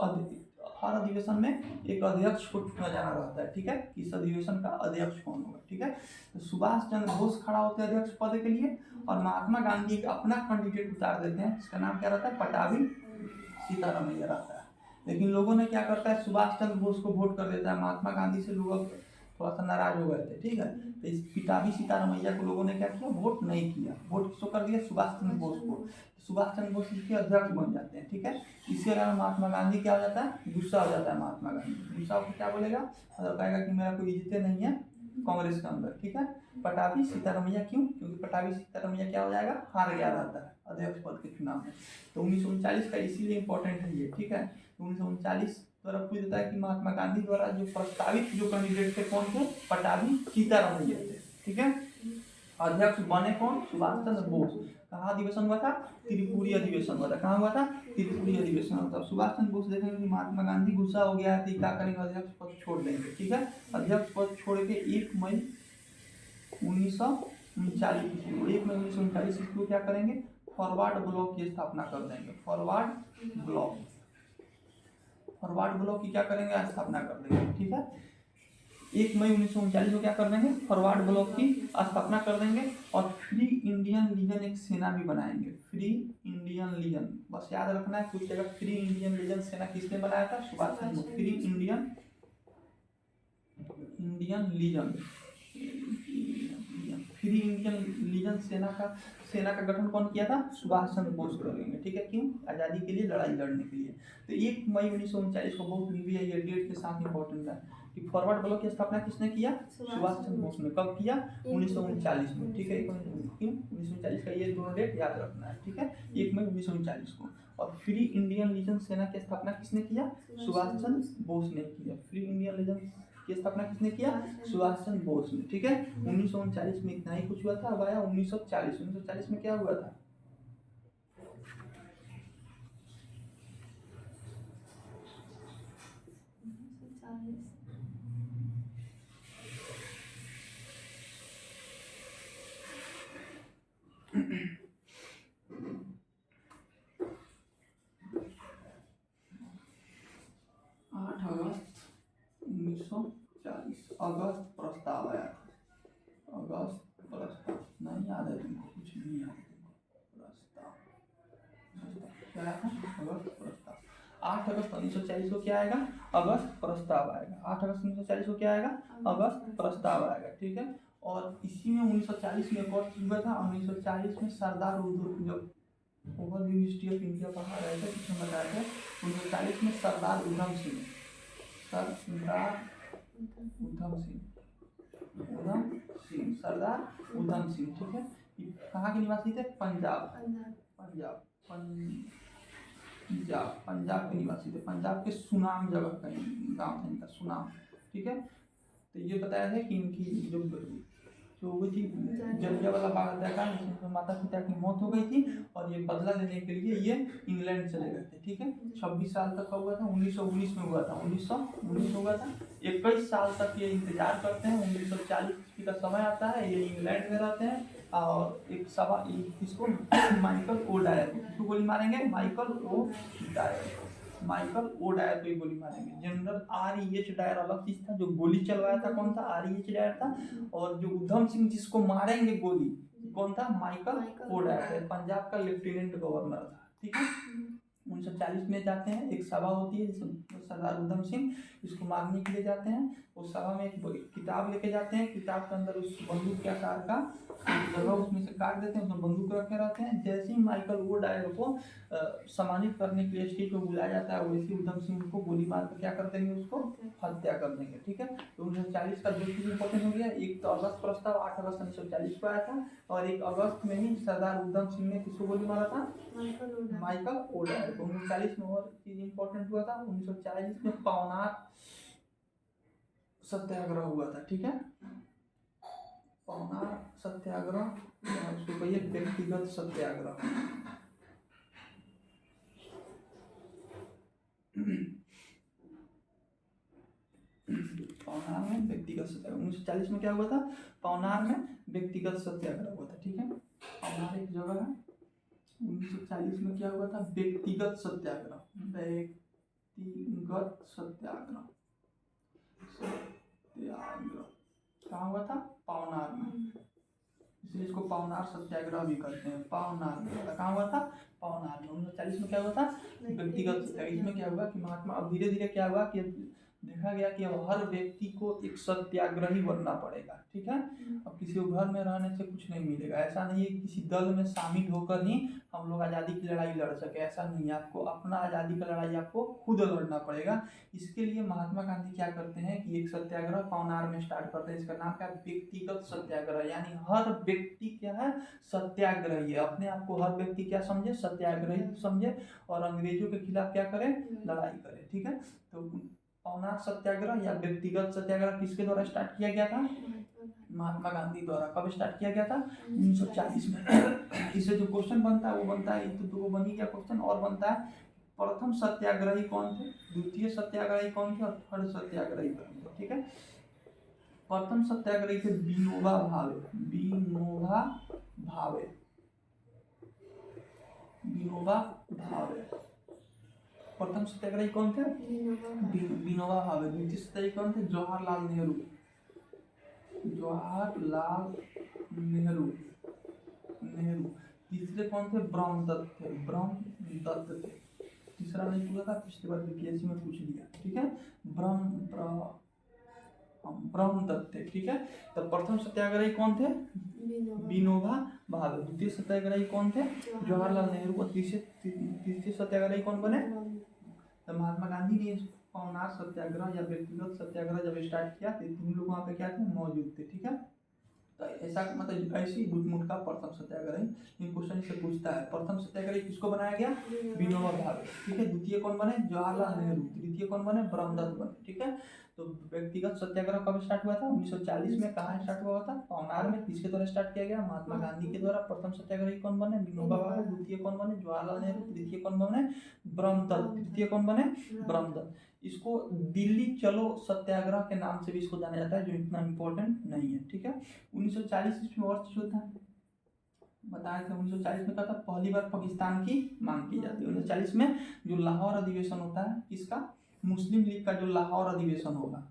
हर अधिवेशन में एक अध्यक्ष को चुना जाना रहता है। ठीक है, इस अधिवेशन का अध्यक्ष कौन होगा? ठीक है, तो सुभाष चंद्र बोस खड़ा होते हैं अध्यक्ष पद के लिए, और महात्मा गांधी का अपना कैंडिडेट उतार देते हैं। इसका नाम क्या रहता है? पट्टाभी सीतारमैया रहता है। लेकिन लोगों ने क्या करता है? सुभाष चंद्र बोस को वोट कर देता है। महात्मा गांधी से लोग थोड़ा सा नाराज हो गए थे। ठीक है, तो इस पट्टाभी सीतारमैया को लोगों ने क्या किया? वोट नहीं किया। वोट किसको कर दिया? सुभाष चंद्र बोस को। सुभाष चंद्र बोस इसके अध्यक्ष बन जाते हैं। ठीक है, इसके अलावा महात्मा गांधी क्या हो जाता है? गुस्सा हो जाता है। महात्मा गांधी गुस्सा होकर क्या बोलेगा? और कहेगा कि मेरा कोई इज्जत नहीं है कांग्रेस के अंदर। ठीक है, पट्टाभी सीतारमैया क्यों? क्योंकि पट्टाभी सीतारमैया क्या हो जाएगा? हार गया रहता है अध्यक्ष पद के चुनाव में। तो 1939 का इसीलिए इंपॉर्टेंट है ये। ठीक है, 1939 द्वारा पूछ देता है कि महात्मा गांधी द्वारा जो प्रस्तावित जो कैंडिडेट थे कौन थे? पट्टाभी सीतारमैया थे। ठीक है, अध्यक्ष बने कौन? सुभाष चंद्र बोस। कहाँ अधिवेशन हुआ था? त्रिपुरी अधिवेशन हुआ था। कहाँ हुआ था? त्रिपुरी अधिवेशन हुआ था। सुभाष चंद्र बोस देखेंगे कि महात्मा गांधी गुस्सा हो गया है तो क्या करेंगे? अध्यक्ष पद छोड़ देंगे। ठीक है, अध्यक्ष पद छोड़ के 1 मई 1939 को क्या करेंगे? फॉरवर्ड ब्लॉक की स्थापना कर देंगे। फॉरवर्ड ब्लॉक की क्या करेंगे? स्थापना कर देंगे। ठीक है, 1 मई 1939 को क्या कर देंगे? फॉरवर्ड ब्लॉक की स्थापना कर देंगे, और फ्री इंडियन लीजन एक सेना भी बनाएंगे। फ्री इंडियन लीजन, बस याद रखना है कुछ जगह। फ्री इंडियन लीजन सेना किसने बनाया था? Subhash Chandra Bose. Free Indian legion free Indian legion सेना का गठन कौन किया था? सुभाष चंद्र बोस करेंगे। ठीक है, क्यों? आज़ादी के लिए, लड़ाई लड़ने के लिए। तो 1 मई 1939 को बहुत भी है ये डेट के साथ इंपॉर्टेंट है कि फॉरवर्ड ब्लॉक की स्थापना किसने किया? सुभाष चंद्र बोस ने। कब किया? 1939 में। ठीक है, क्यों? 1939 का ये दोनों डेट याद रखना है, ठीक है। 1 मई 1939 को। और फ्री इंडियन लीजन सेना की स्थापना किसने किया? सुभाष चंद्र बोस ने किया। फ्री इंडियन लीजन की स्थापना किसने किया? सुभाष चंद्र बोस ने, ठीक है। 1939 में इतना ही कुछ हुआ था। अब आया 1940 में क्या हुआ था? 8 अगस्त 1940 अगस्त प्रस्ताव आया था। अगस्त प्रस्ताव नहीं याद है तुमको? कुछ नहीं याद तुमको? प्रस्ताव क्या आया था? अगस्त प्रस्ताव। 8 अगस्त 1940 को क्या आएगा? अगस्त प्रस्ताव आएगा। 8 अगस्त 1940 को क्या आएगा? अगस्त प्रस्ताव आएगा, ठीक है। और इसी में 1940 में एक और चीज हुआ था। 1940 में सरदार उधम, जब ओवरव्यू हिस्ट्री ऑफ इंडिया पढ़ा रहे थे, कुछ बताया था 1940 में सरदार उधम सिंह, सरदार उधम सिंह, ठीक है। कहाँ के निवासी थे? पंजाब के निवासी थे। पंजाब के सुनाम जगह का गाँव था इनका, सुनाम, ठीक है। तो ये बताया है कि इनकी जो हुई थी जलियांवाला बाग हत्याकांड, जिसमें माता पिता की मौत हो गई थी, और ये बदला लेने के लिए ये इंग्लैंड चले गए थे, ठीक है। 26 साल तक का हुआ था। 1919 में हुआ था। 1919 हुआ था। 21 साल तक ये इंतजार करते हैं। 1940 ईस्वी का समय आता है, ये इंग्लैंड में रहते हैं। और एक सभा इसको माइकल ओ डायर, किसको गोली मारेंगे? माइकल ओ डायर पे गोली मारेंगे। जनरल REH डायर अलग चीज था, जो गोली चलवाया था कौन था? REH डायर था। और जो उधम सिंह जिसको मारेंगे गोली, कौन था? Michael O Dyer. पंजाब का लेफ्टिनेंट गवर्नर था, ठीक है। 1940 में जाते हैं, एक सभा होती है जिसमें सरदार उधम सिंह इसको मारने के लिए जाते हैं। उस सभा में एक किताब लेके जाते हैं। किताब के अंदर उस बंदूक के आकार का जगह उसमें से काट देते हैं, उसमें बंदूक रखे रहते हैं। जैसे ही माइकल वो डायर को सम्मानित करने के लिए स्टेज पर बुलाया जाता है, वैसे उधम सिंह को गोली मार कर क्या कर देंगे? उसको हत्या कर देंगे, ठीक है। तो 1940 का 2 चीज इंपॉर्टेंट हो गया। एक तो अगस्त प्रस्ताव 8 अगस्त 1940 को आया था, और एक अगस्त में ही सरदार उधम सिंह ने किसको गोली मारा था? Michael O Dyer. 1940 में और चीज इंपॉर्टेंट हुआ था। 1940 में पवनार सत्याग्रह हुआ था, ठीक है। पवनार सत्याग्रह, उसको कहिए व्यक्तिगत सत्याग्रह। पवनार में व्यक्तिगत सत्याग्रह 1940 में क्या हुआ था? पवनार में व्यक्तिगत सत्याग्रह हुआ था, ठीक है। पवनार एक जगह है। 1940 में क्या हुआ था? व्यक्तिगत सत्याग्रह, व्यक्तिगत सत्याग्रह कहाँ हुआ था? पवनार में, इसलिए इसको पवनार सत्याग्रह भी कहते हैं। पवनार में कहाँ हुआ था? पवनार में। 1940 में क्या हुआ था? व्यक्तिगत सत्याग्रह। इसमें क्या हुआ कि महात्मा, अब धीरे धीरे क्या हुआ कि देखा गया कि अब हर व्यक्ति को एक सत्याग्रही बनना पड़ेगा, ठीक है। अब किसी को घर में रहने से कुछ नहीं मिलेगा। ऐसा नहीं है किसी दल में शामिल होकर ही हम लोग आज़ादी की लड़ाई लड़ सके, ऐसा नहीं है। आपको अपना आज़ादी का लड़ाई आपको खुद लड़ना पड़ेगा। इसके लिए महात्मा गांधी क्या करते हैं कि एक सत्याग्रह पवनार में स्टार्ट करते हैं। इसका नाम क्या है? व्यक्तिगत सत्याग्रह। यानी हर व्यक्ति क्या है? सत्याग्रही है। अपने आप को हर व्यक्ति क्या समझे? सत्याग्रही समझे, और अंग्रेजों के खिलाफ क्या करे? लड़ाई करे, ठीक है। तो पवनार सत्याग्रह या व्यक्तिगत सत्याग्रह किसके द्वारा स्टार्ट किया गया था? महात्मा गांधी द्वारा। कब स्टार्ट किया गया था? 1940 में। इससे जो क्वेश्चन बनता है वो बनता है, तो दो बन ही गया क्वेश्चन, और बनता है प्रथम सत्याग्रही कौन थे, द्वितीय सत्याग्रही कौन थे, और थर्ड सत्याग्रही कौन थे, ठीक है। प्रथम सत्याग्रही थे विनोबा भावे। विनोबा भावे, विनोबा भावे प्रथम सत्याग्रही कौन थे? विनोबा भावे। द्वितीय सत्याग्रही कौन थे? जवाहरलाल नेहरू। जवाहरलाल नेहरू। तीसरे कौन थे? ब्रह्मदत्त थे। ब्रह्मदत्त थे। तीसरा नहीं पूछा था, पिछली बार बीपीएससी में पूछ लिया, ठीक है। ब्रह्मदत्त थे, ठीक है। तो प्रथम सत्याग्रही कौन थे? विनोबा भावे। द्वितीय सत्याग्रही कौन थे? जवाहरलाल नेहरू। और तीसरे सत्याग्रही कौन बने? तो महात्मा गांधी ने पवनार सत्याग्रह या व्यक्तिगत सत्याग्रह जब स्टार्ट किया तो 3 लोग वहाँ पे क्या थे? मौजूद थे, ठीक है। तो ऐसा मतलब ऐसी गुटमुट का प्रथम सत्याग्रही इन क्वेश्चन से पूछता है। प्रथम सत्याग्रही किसको बनाया गया? विनोबा भावे। ठीक है। द्वितीय कौन बने? जवाहरलाल नेहरू। तृतीय कौन बने? ब्रह्मदत्त बने। ठीक है। तो व्यक्तिगत सत्याग्रह कब स्टार्ट हुआ था? 1940 में। कहाँ स्टार्ट हुआ था? पवनार में। किसके द्वारा स्टार्ट किया गया? महात्मा गांधी के द्वारा। प्रथम सत्याग्रही कौन बने? विनोबा भावे। द्वितीय कौन बने? जवाहरलाल नेहरू। तृतीय कौन बने? ब्रह्मदत्त। तृतीय कौन बने? ब्रह्मदत्त। इसको दिल्ली चलो सत्याग्रह के नाम से भी इसको जाना जाता है, जो इतना इम्पोर्टेंट नहीं है। ठीक है। 1940 ईस्वी और चीज होता है, बताए थे 1940 में क्या था? पहली बार पाकिस्तान की मांग की जाती है। 1940 में जो लाहौर अधिवेशन होता है, किसका? मुस्लिम लीग का जो लाहौर अधिवेशन होगा,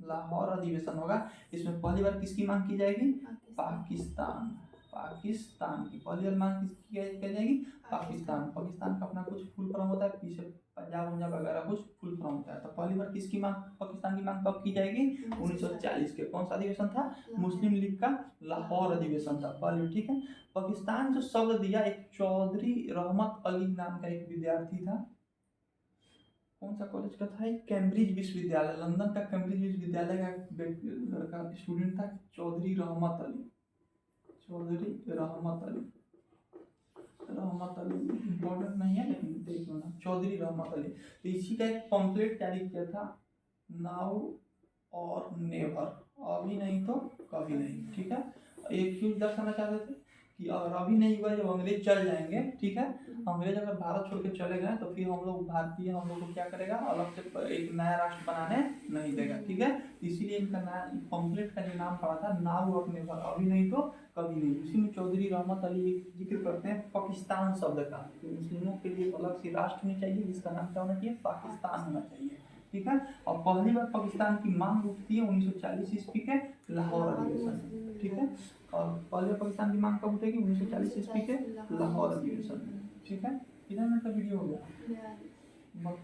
लाहौर अधिवेशन होगा, इसमें पहली बार किसकी मांग की जाएगी? पाकिस्तान। पाकिस्तान की पहली बार मांग किसकी की जाएगी? पाकिस्तान। पाकिस्तान का अपना कुछ फुल फॉर्म होता है, पीछे पंजाब वगैरह कुछ फुल फॉर्म होता है। तो पहली बार किसकी मांग, पाकिस्तान की मांग कब की जाएगी? 1940 के। कौन सा अधिवेशन था? मुस्लिम लीग का लाहौर अधिवेशन था पहले। ठीक है। पाकिस्तान जो शब्द दिया, एक चौधरी रहमत अली नाम का एक विद्यार्थी था। कौन सा कॉलेज का था? एक कैम्ब्रिज विश्वविद्यालय, लंदन का कैम्ब्रिज विश्वविद्यालय का एक लड़का स्टूडेंट था, चौधरी रहमत अली। चौधरी रहमत अली, रहमत अली इम्पोर्टेंट नहीं है लेकिन देख लो ना, चौधरी रहमत अली। तो इसी का एक पम्पलेट जारी किया था, नाउ और नेवर, अभी नहीं तो कभी नहीं। ठीक है। एक क्यों दर्शाना चाहते थे कि अगर अभी नहीं हुआ, जब अंग्रेज चल जाएंगे, ठीक है, अंग्रेज अगर भारत छोड़ के चले गए तो फिर हम लोग भारतीय, हम लोग को क्या करेगा? अलग से एक नया राष्ट्र बनाने नहीं देगा। ठीक है। इसीलिए इनका नाम, पम्पलेट का जो नाम पड़ा था, नाउ और नेवर, अभी नहीं तो कभी नहीं। उसी में चौधरी रहमत अली जिक्र करते हैं पाकिस्तान शब्द का, तो मुस्लिमों के लिए अलग से राष्ट्र होनी चाहिए, जिसका नाम क्या होना चाहिए? पाकिस्तान होना चाहिए। ठीक है। और पहली बार पाकिस्तान की मांग उठती है 1940 ईस्वी के लाहौर अधिवेशन में। ठीक है। और पहले बार पाकिस्तान की मांग कब उठेगी? 1940 ईस्वी के लाहौर अधिवेशन में। ठीक है। कितना मिनट का वीडियो हो गया? बहुत